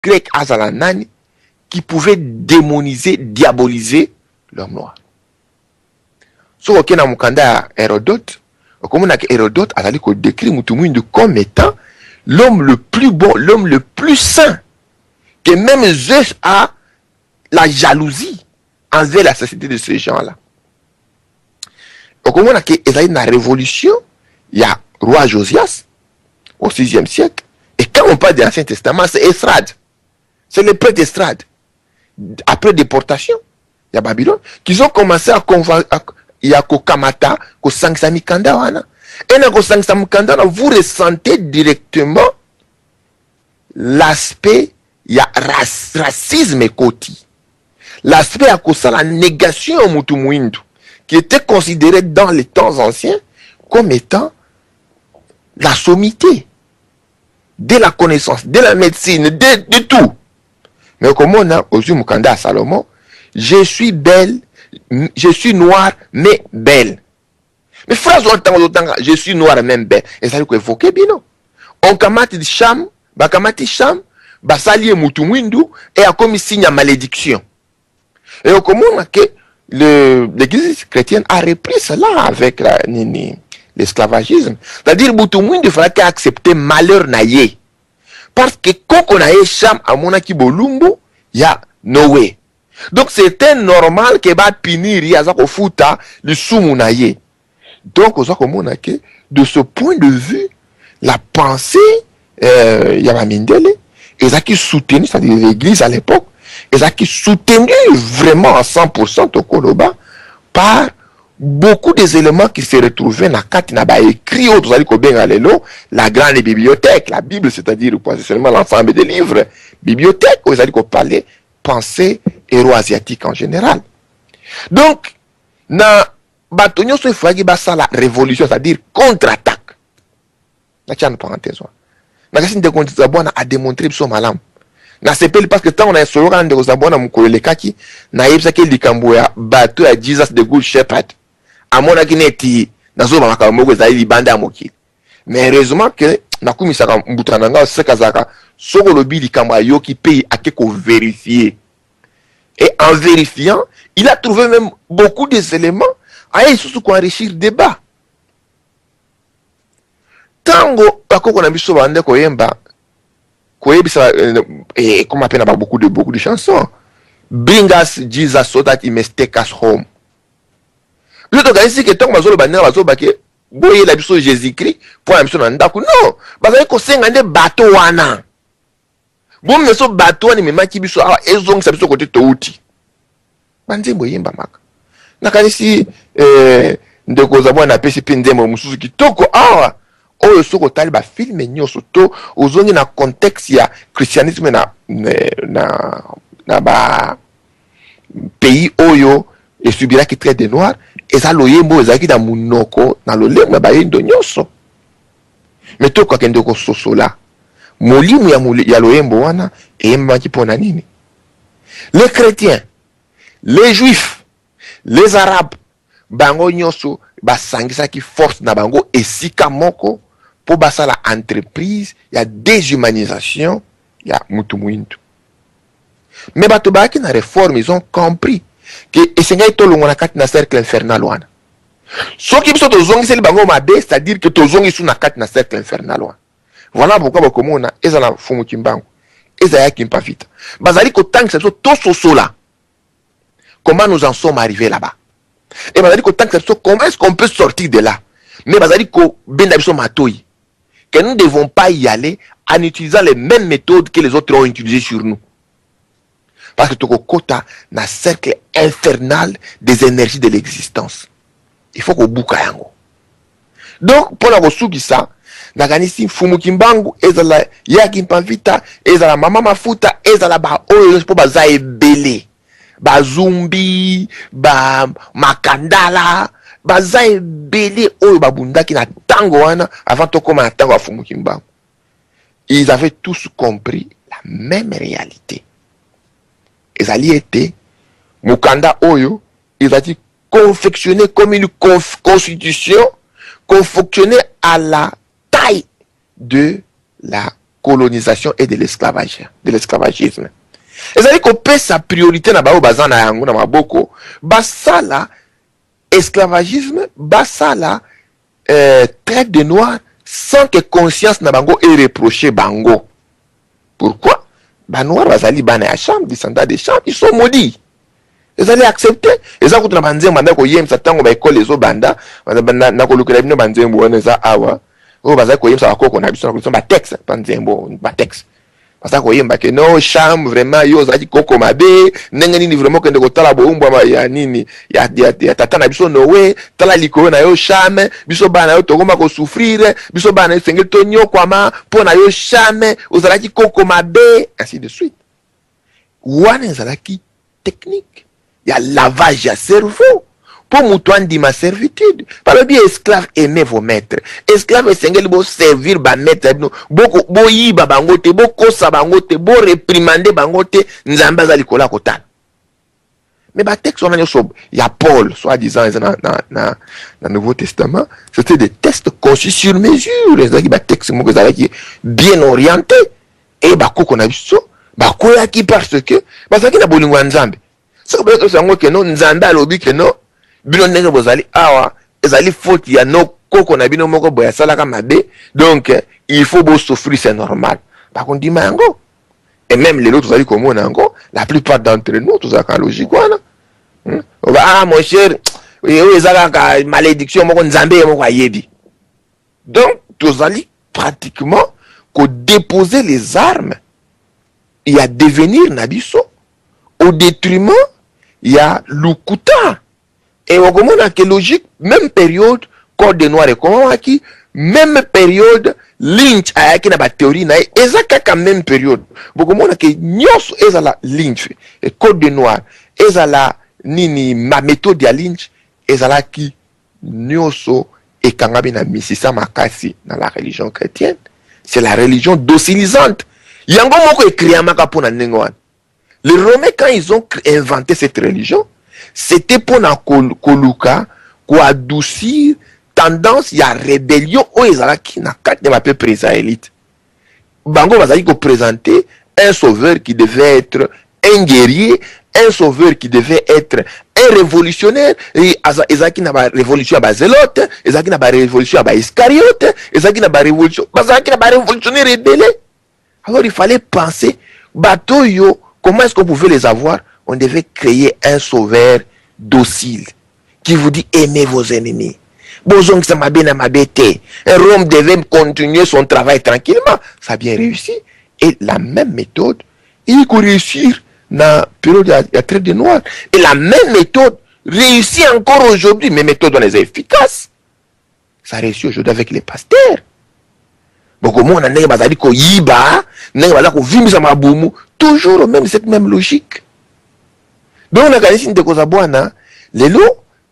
grec azala nani qui pouvait démoniser, diaboliser l'homme noir. So ok na mukanda Hérodote, comme on a Hérodote azali ko décrit Mutumwindu comme étant l'homme le plus bon, l'homme le plus saint, que même Zeus a la jalousie envers la société de ces gens-là. Comme on a une révolution, il y a roi Josias au 6e siècle, et quand on parle de l'Ancien Testament, c'est Estrade, c'est les prêtres d'Estrade. Après déportation, il y a Babylone, qu'ils ont commencé à convaincre, il y a Kokamata, Kosangsami Kanda wana. Et dans Kosangsami Kanda, vous ressentez directement l'aspect, il y a racisme et koti. L'aspect à cause de la négation au Mutumwindu, qui était considéré dans les temps anciens comme étant la sommité, de la connaissance, de la médecine, de tout. Mais comme on a aux Mukanda à Salomon, je suis belle, je suis noire, mais belle. Mais phrase longtemps, je suis noire, même belle. Et ça veut dire évoquer bien. On kamati Cham, bakamati Cham, basali Mutumwindu, et a commis signe à malédiction. Et on comprend que l'église chrétienne a repris cela avec l'esclavagisme. C'est-à-dire Mutumwindu fallait accepter malheur naïe. Parce que quand on a Cham à Monaki Bolumbu, il y a Noé. Donc c'était normal que va punir Yazako Futa le Sumunaye. Donc on a que de ce point de vue, la pensée Yamamindele, et ça qui soutenu, c'est-à-dire l'église à l'époque, et ça qui soutenu vraiment à 100% au Koloba par beaucoup des éléments qui se retrouvaient dans la carte écrit la grande bibliothèque, la Bible, c'est-à-dire seulement l'ensemble des livres, bibliothèque, où ils allaient parler pensée héros-asiatique en général. Donc, dans Batonio, il faut qu'il y ait la révolution, c'est-à-dire contre-attaque. Là, tu as une parenthèse. Magasin de Gondizabouana a démontré son malam. Na sepeli parce que tant on a un slogan de Gondizabouana, mon collègue Kaki, na yebsa ke likambouya, bateau à Jesus the Good Shepherd. À mon akineti, na zo mamaka moko za libanda moki. Mais heureusement que, na kumisaka mbutananga, sekazaka, soko lobi likambouya yoki paye à quelque vérifier. Et en vérifiant, il a trouvé même beaucoup des éléments à surtout qu'on enrichir le débat. Tango, ako qu'on a mis sur bande koyemba, koyebisa, et comme appelle beaucoup de chansons. Bring us Jesus so that he may take us home. Je te dis que tant que mazolo bande mazolo bake, boye la biso Jésus-Christ pour la mission nandaku. Non, bazali ko sengande bateau wana. Bon meso bateau wana memaki biso awa ezong sa biso côté touti. Bande boyemba maka. Nakanisi ndeko zabwa na pesi pendemo mususu kitoko awa. Oyo soko tali ba film nyoso to ozongi na contexte ya christianisme na ba pays oyo et subira qui traite des noirs et ça loyembo ezaki da munoko na lolemba ba yendo nyoso mais to kwa kende ko sosola molimu ya loyembo wana e maki pona nini les chrétiens les juifs les arabes bango nyoso basangisa ki force na bango esika moko pour basa la entreprise ya déshumanisation ya Mutumwindu. Mais bato baki na réforme ils ont compris que esenga itolongo na kati na cercle infernal wana. Soki biso tozongi seli bango mabe, c'est-à-dire que tozongi su na kati na cercle infernal wana. Voilà pourquoi bakomona ezala fumu kimbangu. Ezaya kimpa vita. Bazali ko tank so to sosola. Comment nous en sommes arrivés là-bas? Et bazali ko tank so comment est-ce qu'on peut sortir de là? Mais bazali ko benda biso matoi. Que nous ne devons pas y aller en utilisant les mêmes méthodes que les autres ont utilisées sur nous. Parce que toko kota na cercle infernal des énergies de l'existence. Il faut qu'on bouka yango. Donc, pour la resuki ça, naganisi fumu kimbangu, ezala yakimpa vita, ezala mama mafuta, ezala ba oyo po baza ebele. Ba zumbi, ba makandala, baza ebele oyo babundaki na tango wana avant to koma na tango ya fumu kimbangu. Ils avaient tous compris la même réalité. Ils allaient être mukanda oyo, ils allaient confectionner comme une constitution confectionnée à la taille de la colonisation et de l'esclavagisme. C'est-à-dire qu'on paie sa priorité na bao bazana yango na maboko, basala esclavagisme, basala traite de noirs sans que conscience na bango ait reproché bango. Pourquoi? Ba noirs bazali bana ya Cham, descendants de Cham, ils sont maudits. Ils allaient accepter. Ils ont dit que ko yem satango ba école les banda, na ko lukela bino banzembo wana za awa. O bazali ko yem sa ko na biso na ko ba texte, banzembo, ba texte. Parce que yemba que non Cham vraiment yo zaki koko mabe, ndenge nini vraiment que ndeko tala bo umbwa ya nini ya tata na biso nowe, tala likolo na yo Cham, biso bana yo tokoma ko souffrir, biso bana sengeli to nyokwama po na yo Cham, ozalaki koko mabe, ainsi de suite. Wana ezalaki technique. Il y a lavage à cerveau. Pour moutouan dit ma servitude. Par le bien, esclave aimez vos maîtres. Esclave et sengeli bo servir ba maître. Boko bo yiba bangote, bo kosa bangote, bo réprimander bangote, nzamba za likola kotal. Mais ba texte on a il y a Paul, soi-disant dans le Nouveau Testament, c'était des textes conçus sur mesure. Les textes qui bien orientés. Et ba koko na biso, ba koya ki parce que basaki na bolingo nzambe. Ce que c'est que non nzanda lobi que non bino ndenge bozali awa ezali faute ya no koko na bino moko boya sala ka mabe, donc il faut bo souffrir, c'est normal. Par contre dit mango et même les autres allez comme nango, la plupart d'entre nous tous à logique wana. Ah mon cher, ezala ka malédiction moko nzambe moko ayebi. Donc tous allez pratiquement qu'on déposer les armes et à devenir nabiso au détriment il y a l'Ukuta. Et au moment que logique, même période, Code de Noir et comment qui, même période, Lynch a qui na ba théorie na ezaka même période. Beaucoup monde que nyos ezala Lynch et Code de Noir ezala nini ma méthode ya Lynch ezala qui nyoso et kangabi na misisa makasi dans la religion chrétienne. C'est la religion docilisante. Yango moko écrit amaka pona nengwan. Les Romains, quand ils ont inventé cette religion, c'était pour na koluka, pour adoucir tendance, il y a rébellion, où ils ont qui n'a qu'à ne peuple israélite. Bango va dire présenter un sauveur qui devait être un guerrier, un sauveur qui devait être un révolutionnaire, et Ezaki n'a pas révolution à Zélote, Ezaki n'a pas révolution à Iscariote, Ezaki n'a pas révolution, Ezaki n'a pas révolutionnaire rebelle. Alors il fallait penser, bateau yo, comment est-ce qu'on pouvait les avoir? On devait créer un sauveur docile qui vous dit aimez vos ennemis. Bozong ça m'a bien m'abêté. Rome devait continuer son travail tranquillement. Ça a bien réussi. Et la même méthode, il faut réussir dans la période de traite de noir. Et la même méthode réussit encore aujourd'hui. Mais méthode on est efficace. Ça réussit aujourd'hui avec les pasteurs. Comment on a dit ko yiba, toujours même cette même logique. Donc on a gagné de cause boana,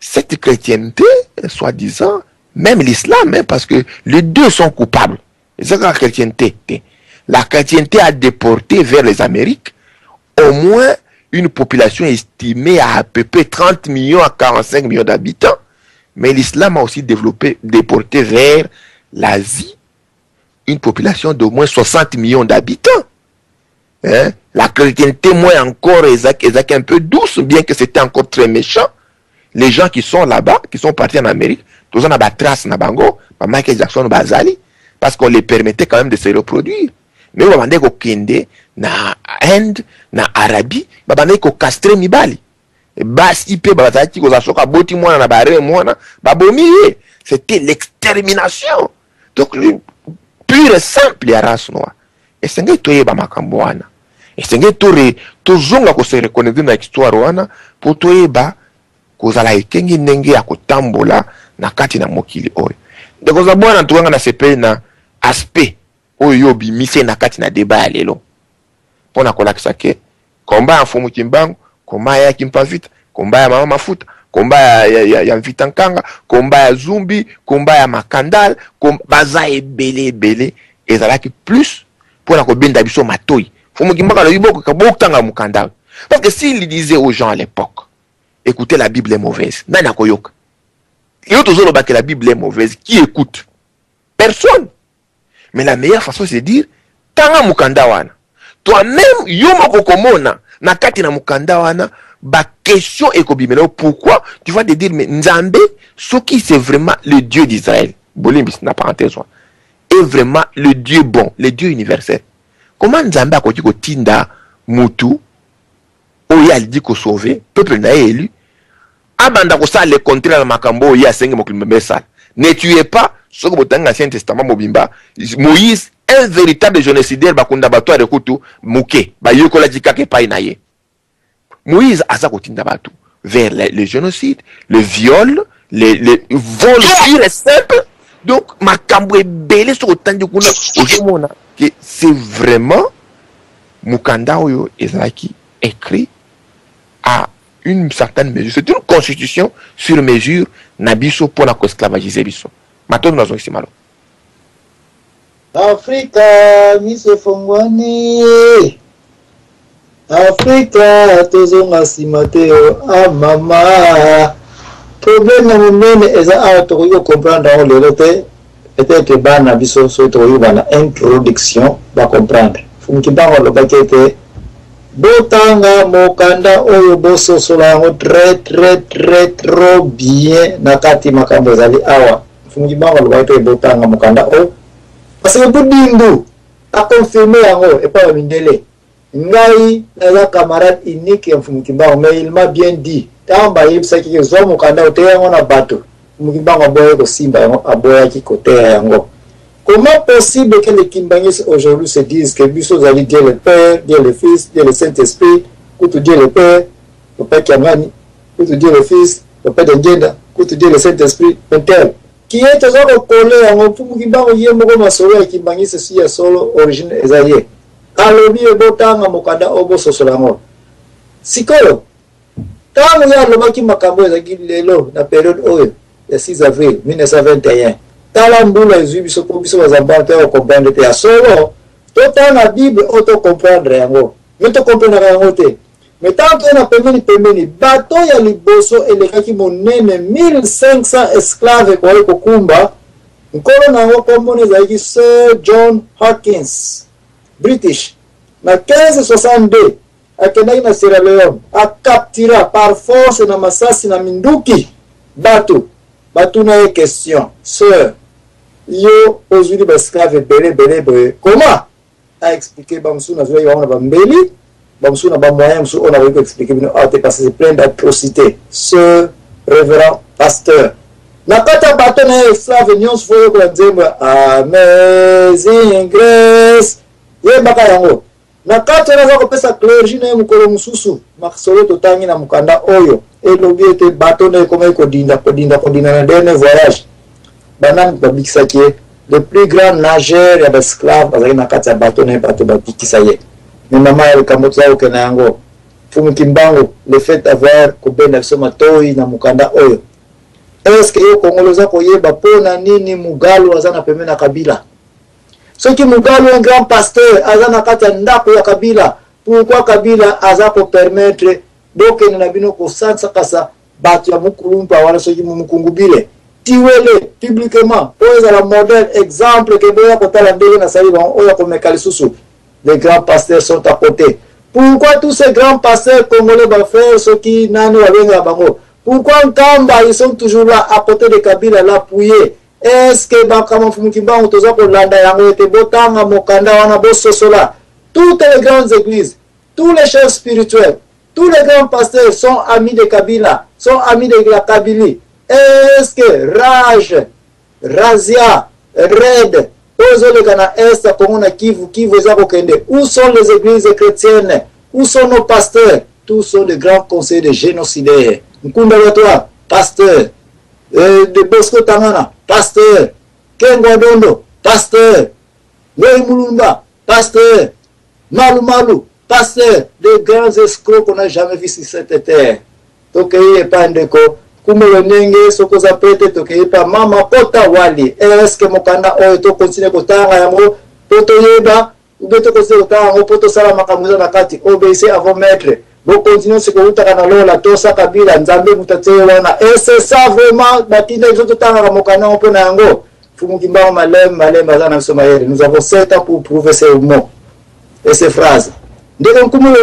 cette chrétienté, soi-disant, même l'islam, hein, parce que les deux sont coupables. C'est la chrétienté. La chrétienté a déporté vers les Amériques au moins une population estimée à peu près 30 millions à 45 millions d'habitants. Mais l'islam a aussi déporté vers l'Asie une population d'au moins 60 millions d'habitants. Hein? La chrétienté, moi encore, est un peu douce, bien que c'était encore très méchant. Les gens qui sont là-bas, qui sont partis en Amérique, tous on a des traces na bango, Michael Jackson, Bazali, parce qu'on les permettait quand même de se reproduire. Mais on va demander qu'au Kende, na Inde, na Arabie, on va demander qu'au castre mibali. Basi pe bazati ko zasoka boti mwana na bare mwana, babomiye. C'était l'extermination. Donc pure et simple ya race noire. Et c'est nga toyeba makambo wana. Et c'est nga to zonga ko se reconnaître na histoire wana pour toyeba ko zala ekengi ndenge ya kotambola na kati na mokili oyo. Donc za bwana tukanga na sepe na aspect oyo bimise na kati na débat lelo. Pona kolakisa ke komba ya mfumu kimbangu, komba ya kimpavita, komba ya mama mafuta, komba ya mvita nkanga, komba ya zumbi, komba ya makandal, baza ebele ezalaki plus pona ko benda biso matoi. Mfumu kimbanga lo yiboko kabokanga mukandal. Parce que s'il disait aux gens à l'époque, écoutez, la Bible est mauvaise, nana koyoka. Et autres ont que la Bible est mauvaise, qui écoute? Personne. Mais la meilleure façon c'est de dire tanga mukanda wana toi-même yo moko komona na kati na mukanda wana ba question ekobimela. Pourquoi tu vas te dire mais Nzambe soki c'est vraiment le Dieu d'Israël, bolimbi na parenthèse est vraiment le Dieu bon, le Dieu universel, comment Nzambe akoki kotinda mutu oya ali dit ko sauver peuple na élu abanda ko ça le contraire la makambo ya senge moklimbe sala ne tuez pas ce que botanga Ancien Testament mobimba Moïse un véritable génocidaire bakunda bato ya kutu muke ba yokola dikake pa inaye. Moïse a ça kotinda bato vers le génocide, le viol, les vols purs et simples. Donc makambo est belé sur autant de kuna ojomona que c'est vraiment mukanda oyo ezaki écrit à une certaine mesure. C'est une constitution sur mesure nabiso pour la esclavagiser biso. Maintenant nous avons ici malo. Africa mise fongwani. Africa tozonga simateo a mama. Problème na mene eza a to yo comprendre dans le lote. Peut-être bana biso so to yo bana introduction ba comprendre. Funki bango lo bakete botanga mokanda oyo boso solango très trop bien nakati makambo zali awa. Fungi bango lo bakete botanga mokanda o parce que budindu a confirmé yango et pas mindele. Ngai na camarade unique ya fungi bango mais il m'a bien dit tamba yebisa ki zo mokanda ote yango na bato. Fungi bango boye ko simba yango aboya ki kote yango. Comment possible que les Kimbanguis aujourd'hui se disent que Bissot allait Dieu le Père, Dieu le Fils, Dieu le Saint-Esprit, ou tout Dieu le Père, le Père Kiamani, ou tout Dieu le Fils, le Père de Ngenda, ou tout Dieu le Saint-Esprit, un tel. Qui est toujours collé en pour Kimbango Yemoko Masoro et Kimbanguis ceci est solo origine Esaïe. Alobi et Botanga Mokanda Obo Sosolango. Sikolo. Quand il y a le Maki Makambo Ezaki Lelo, la période le 6 avril 1921. Talambula ezui biso ko biso bazambata ko comprendre te solo tota na Bible auto comprendre yango mais to comprendre yango te mais tant que na pembeni bato ya liboso elekaki monene 1500 esclaves ko kumba nkolo na ngo komone zaiki Sir John Hawkins British na 1562 akendaki na Sierra Leone a captura par force na masasi na minduki bato na question Sir yo aujourd'hui esclave belé comment a expliqué bamsou na zoya on a bambeli bamsou na ba moyen msou on a voulu expliquer bino a parce que c'est plein d'atrocités ce révérend pasteur na kata bato na esclave nyons foyo ko nzemba amazing grace ye baka yango na kata na ko pesa clergy na mukolo mususu makisolo totangi na mukanda oyo elobi ete bato na ko ko dinda na dernier voyage banan babikisa ki le plus grand nageur ya esclave bazali na kati ya bato na bato babikisa ye mais mama ya kamotsa o kana yango fumu kimbango le fait d'avoir kobenda soma toi na mukanda oyo est-ce que yo kongoloza koyeba pona nini mugalo azana pembeni na kabila soki mugalo un grand pasteur azana kati ya ndako ya kabila pourquoi kabila aza ko permettre donc na bino ko sansa kasa bato ya mukulumpa wala soki mukungubile tiwele publiquement oza la modèle exemple que boya kotala ndenge na sali ba oya ko mekali susu les grands pasteurs sont à côté. Pourquoi tous ces grands pasteurs congolais va faire ce qui nani wa benga bango? Pourquoi Nkamba ils sont toujours là à côté de Kabila là appuyé? Est-ce que bakama fumukimba otoza ko landa yango te botanga mokanda wana bososola? Toutes les grandes églises, tous les chefs spirituels, tous les grands pasteurs sont amis de Kabila, sont amis de la Kabylie. Est-ce que Rage, Razia, Red, où sont les églises chrétiennes? Où sont nos pasteurs? Tous sont des grands conseils de génocidaires. Nkunda Watoa, pasteur. De Bosco Tangana, pasteur. Kengodondo, pasteur. Noé Mulumba, pasteur. Malu, pasteur. Des grands escrocs qu'on n'a jamais vus sur cette terre. Donc, il n'y a pas de quoi. Kumelo nenge soko za pete tokepa mama pota wali est-ce que mokanda oyo to continue kotanga yango poto yeba ubeto ko se kotanga yango poto sala makamuza na kati obéissez à vos maîtres bo continue ce que utaka na lola to sa kabila nzambe mutatewe wana et c'est ça vraiment batinda zo totanga mokanda opo na yango Nous avons 7 ans pour prouver ces mots et ces phrases. Dès qu'on commence